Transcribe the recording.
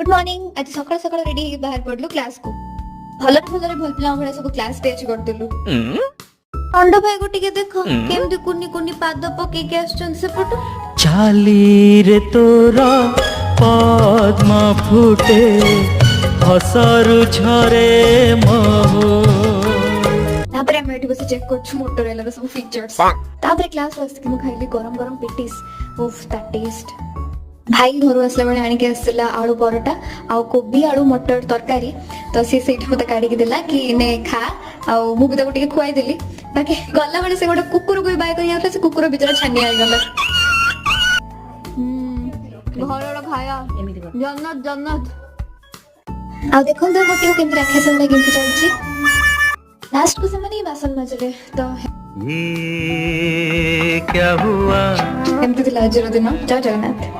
Good morning आज सकाळ सकाळ रेडी बाहर पडलु क्लास को भलरे भलरे भल पिला भले सब क्लास स्टेज करदेलु अंड भाई को टिके देखो केमदी कुनी कुनी पाद पके के आछन से फोटो चाली रे तोरा पद्म फुटे हसरु झरे महो तापरे हम एठी बस चेक करछु मोटोरोला रो सब फीचर्स तापरे क्लास वास कि म खाइली गरम गरम पेटिस उफ दैट टेस्ट भाई घर आसला बेले आनिक आसला आलू परोटा आउ कोबी आलू मटर तरकारी तो सी सेठ मते काढी के देला कि ने खा आउ मु भी ताको टिके खुआई देली बाकी गल्ला बेले से गोटे कुकुर को बाय करिया से कुकुर भीतर छानी आइ गला घरर खाया जन्नत जन्नत आ देखो तो मोटे केमती राखे सब केमती चलची लास्ट को से मने बासन मजले तो ये क्या हुआ एमती दिला जरो दिन जय जगन्नाथ।